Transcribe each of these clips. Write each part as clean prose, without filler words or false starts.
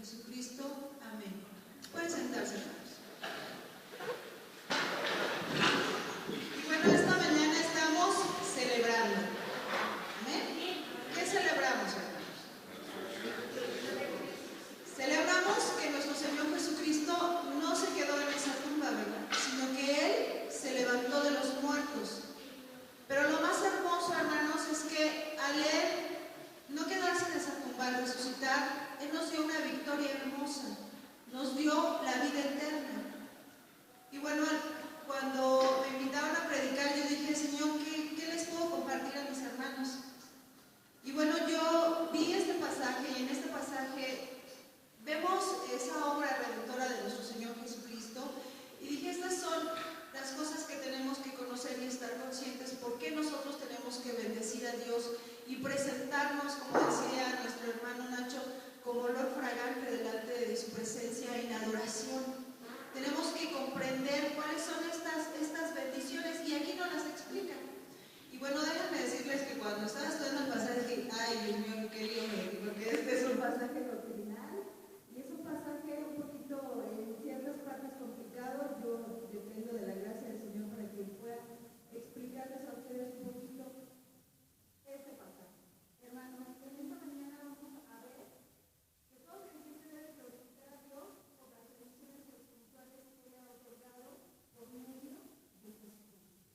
Jesucristo. Amén. Pueden sentarse, hermanos. Y bueno, esta mañana estamos celebrando. ¿Amén? ¿Qué celebramos, hermanos? Celebramos que nuestro Señor Jesucristo no se quedó en esa tumba, ¿verdad? Sino que Él se levantó de los muertos. Pero lo más hermoso, hermanos, es que al Él no quedarse en esa tumba, al resucitar, Él nos dio una victoria hermosa, nos dio la vida eterna. Y bueno, cuando me invitaron a predicar, yo dije, Señor, ¿qué les puedo compartir a mis hermanos? Y bueno, yo vi este pasaje, y en este pasaje vemos esa obra redentora de nuestro Señor Jesucristo, y dije, estas son las cosas que tenemos que conocer y estar conscientes, por qué nosotros tenemos que bendecir a Dios y presentarnos, como decía nuestro hermano Nacho, como olor fragante delante de su presencia en adoración. Tenemos que comprender cuáles son estas bendiciones, y aquí no las explican. Y bueno, déjenme decirles que cuando estaba estudiando el pasaje dije, ay Dios mío, qué lío me di, porque este es un pasaje doctrinal y es un pasaje un poquito en ciertas partes complicado. Yo dependo de la gracia del Señor para que pueda explicarles a ustedes un poquito este pasaje. Hermanos, en esta mañana vamos a ver que todo creyente debe glorificar a Dios por las bendiciones espirituales que le ha otorgado por medio de Jesucristo.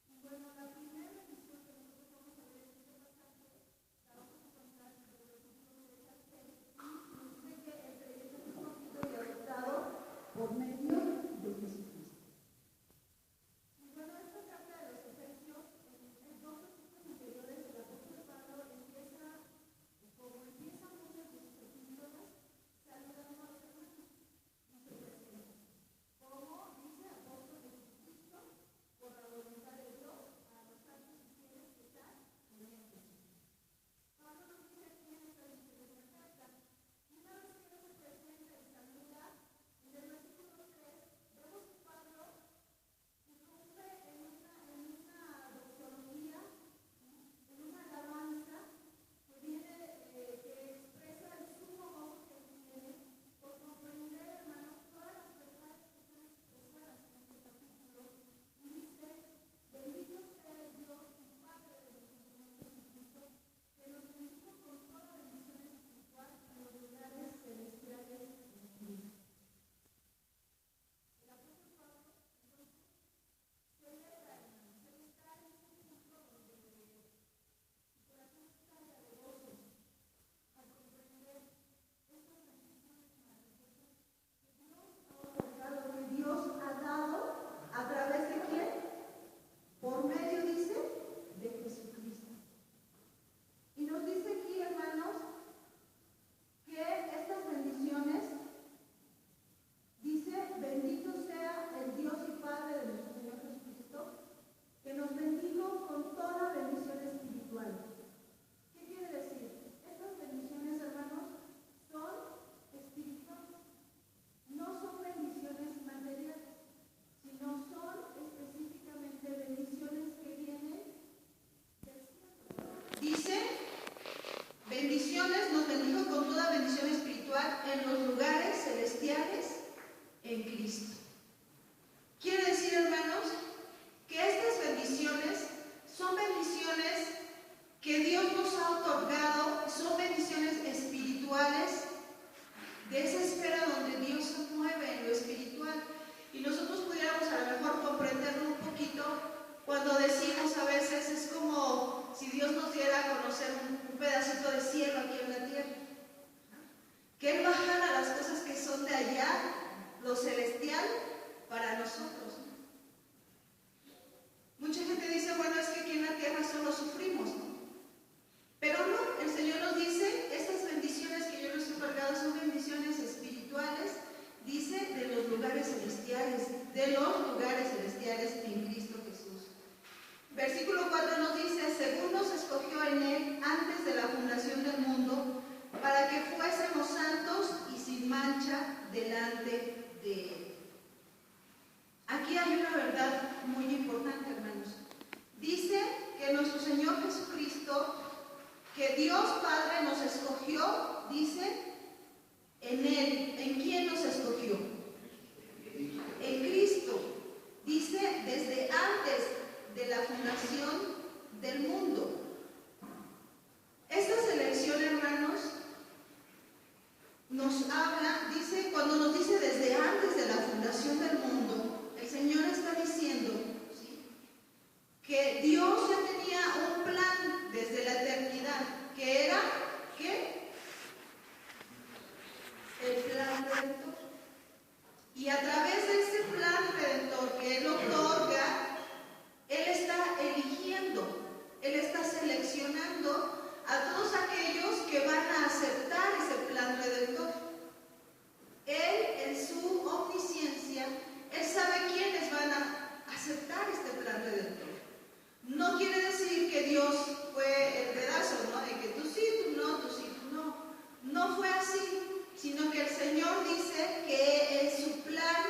Y bueno, la primera bendición que nosotros vamos a ver en este pasaje la vamos a encontrar en el versículo 3 al 6, y nos dice que el creyente es escogido y adoptado por medio de Jesucristo. Y bueno, esta carta de los Efesios, en dos versículos anteriores, el apóstol Pablo empieza, como empiezan muchas de sus epístolas, saludando a los hermanos. Y se presenta como dice apóstol de Jesucristo, por la voluntad de Dios, a los santos y fieles que están en Jesús. Pablo nos dice aquí en esta diferente carta, una vez que Dios se presenta y saluda, en el versículo 3, vemos que Pablo irrumpe en una doxología, en una alabanza que viene, que expresa el sumo gozo que tiene por comprender, hermanos, todas las verdades que están expresadas en este capítulo. Y dice, bendito sea el Dios y Padre de nuestro Señor Jesucristo, que nos bendijo con toda bendición espiritual en los lugares celestiales en Cristo. El apóstol Pablo, entonces, celebra, hermanos, él está en este punto donde su corazón estalla de gozo al comprender estas bendiciones maravillosas que Dios ha otorgado, que Dios ha dado, ¿a través de quién? Por medio, dice, de Jesucristo. Y nos dice aquí, hermanos, que estas bendiciones, dice, bendito sea el Dios y Padre de nuestro Señor Jesucristo, que nos bendijo con toda bendición espiritual. ¿Qué quiere decir? Estas bendiciones, hermanos, son espirituales. No son bendiciones materiales, sino son específicamente bendiciones que vienen del cielo. Dice, bendiciones, nos bendijo con toda bendición espiritual en los lugares celestiales en Cristo. Quiere decir, hermanos, que estas bendiciones son bendiciones que Dios nos ha otorgado, son bendiciones espirituales, de esa esfera donde Dios se mueve en lo espiritual. Y nosotros pudiéramos a lo mejor comprenderlo un poquito cuando decimos a veces, es como si Dios nos diera a conocer un pedacito de cielo aquí en la tierra, que Él bajara las cosas que son de allá, lo celestial, para nosotros. Mucha gente dice, bueno, es que aquí en la tierra solo sufrimos, ¿no? Pero no, el Señor nos dice, estas bendiciones que yo les he otorgado son bendiciones espirituales, dice, de los lugares celestiales en Cristo Jesús. Versículo 4 nos dice, según nos escogió en Él antes de la fundación del mundo, nos habla, dice, cuando nos dice desde antes de la fundación del mundo, el Señor está diciendo, ¿sí?, que Dios ya tenía un plan desde la eternidad, que era, ¿qué? El plan redentor. Y a través de ese plan redentor que Él otorga, Él está eligiendo, Él está seleccionando a todos aquellos que van a aceptar ese plan redentor. Él, en su omnisciencia, Él sabe quiénes van a aceptar este plan redentor. No quiere decir que Dios fue el pedazo, ¿no? De que tú sí, tú no, tú sí, tú no. No fue así, sino que el Señor dice que en su plan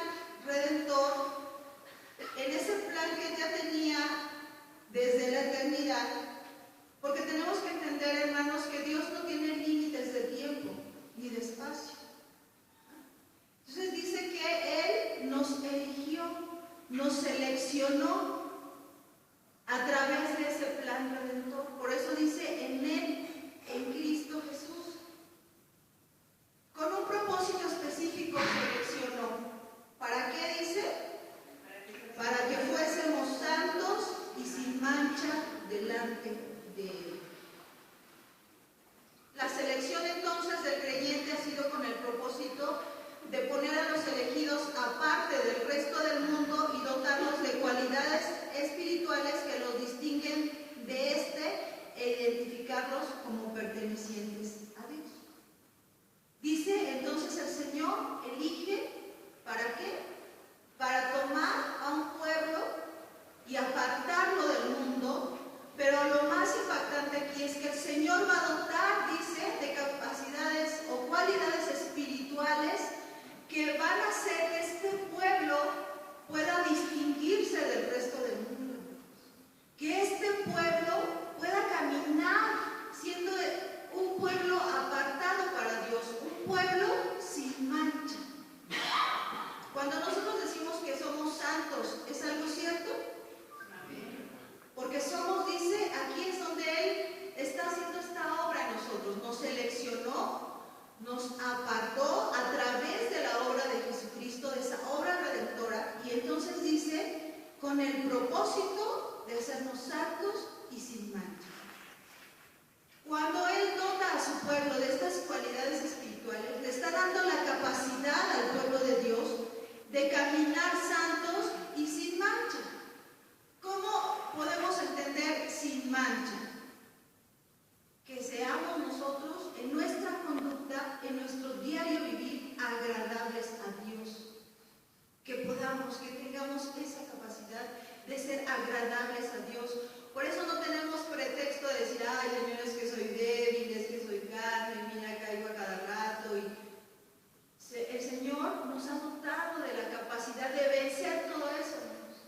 redentor, en ese plan que Él ya tenía desde la eternidad, porque tenemos que entender, hermanos, que Dios no tiene límites de tiempo ni de espacio. Entonces dice que Él nos eligió, nos seleccionó a través de ese plan redentor. Por eso dice en Él, en Cristo Jesús. Con un propósito específico seleccionó. ¿Para qué dice? Para que fuésemos santos y sin mancha delante de Él. La selección entonces del creyente ha sido con el propósito de poner a los elegidos aparte del resto del mundo y dotarlos de cualidades espirituales que los distinguen de este e identificarlos como pertenecientes a Dios. Dice entonces el Señor elige, ¿para qué? Para tomar a un pueblo y apartarlo del mundo, pero lo más impactante aquí es que el Señor va a dotar, dice, de capacidades o cualidades espirituales que van a hacer que este pueblo pueda distinguirse del resto del mundo. Que este pueblo pueda caminar siendo un pueblo apartado para Dios, un pueblo sin mancha. Cuando nosotros decimos que somos santos, ¿es algo cierto? Porque somos, dice, aquí es donde Él está haciendo esta obra en nosotros. Nos seleccionó, nos apartó a través de la obra de Jesucristo, de esa obra redentora, y entonces dice, con el propósito de hacernos santos y sin mancha. Cuando Él dota a su pueblo de estas cualidades espirituales, le está dando la capacidad al pueblo de Dios de caminar santos y sin mancha. ¿Cómo podemos entender sin mancha? Que seamos nosotros en nuestra conducta, en nuestro diario vivir, agradables a Dios. Que podamos, que tengamos esa capacidad de ser agradables a Dios. Por eso no tenemos pretexto de decir, ay, Señor, es que soy débil, es que soy carne, mira, caigo a cada rato. El Señor nos ha dotado de la capacidad de vencer todo eso, hermanos.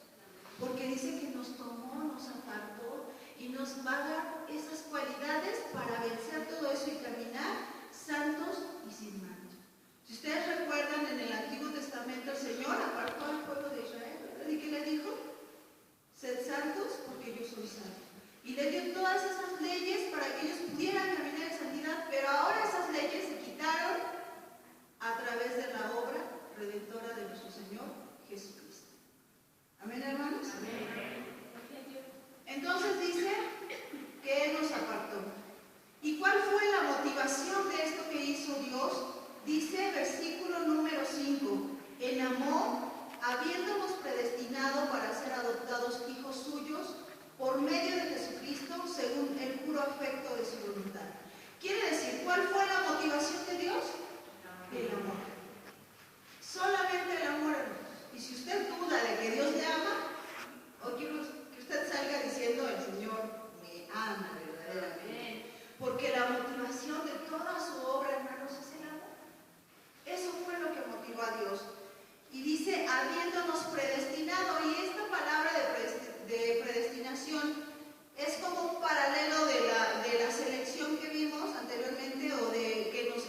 Porque dice que nos tomó, nos apartó y nos va a dar esas cualidades para vencer todo eso y caminar santos y sin mancha. Si ustedes recuerdan, en el Antiguo Testamento el Señor apartó al pueblo de Israel, ¿verdad? ¿Y qué le dijo? Sed santos porque yo soy santo. Y le dio todas esas leyes para que ellos pudieran caminar en santidad, pero ahora esas leyes se quitaron a través de la obra redentora de nuestro Señor Jesucristo. ¿Amén, hermanos? Amén. Entonces dice que Él nos apartó. ¿Y cuál fue la motivación de esto que hizo Dios? Dice versículo número 5, en amor, habiéndonos predestinado para ser adoptados hijos suyos por medio de Jesucristo, según el puro afecto de su voluntad. Quiere decir, ¿cuál fue la motivación de Dios? El amor. Solamente el amor, hermanos. Y si usted duda de que Dios le ama, o quiero que usted salga diciendo, el Señor me ama verdaderamente. Porque la motivación de toda su obra, hermanos, es el amor. Eso fue lo que motivó a Dios. Y dice, habiéndonos predestinado, y esta palabra de predestinación es como un paralelo de la selección que vimos anteriormente, o de que nos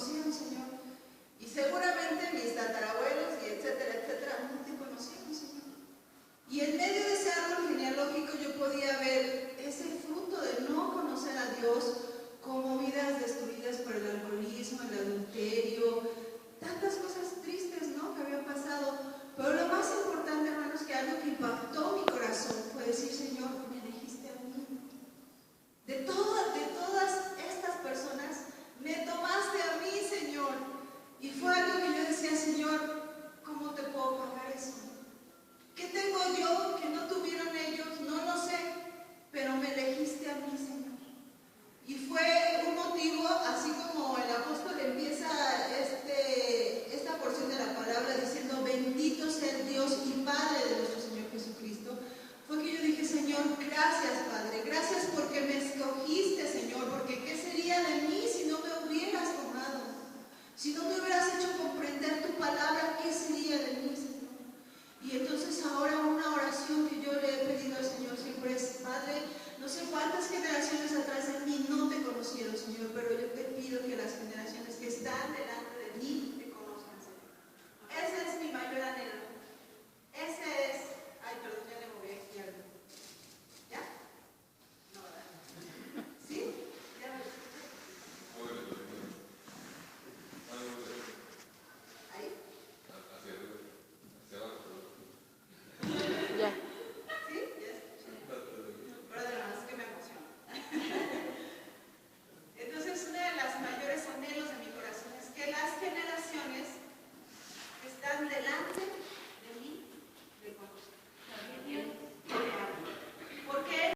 conocían, Señor. Y seguramente mis tatarabuelos y etcétera, etcétera, no te conocían, Señor. Y en medio de ese árbol genealógico yo podía ver ese fruto de no conocer a Dios como vidas destruidas por el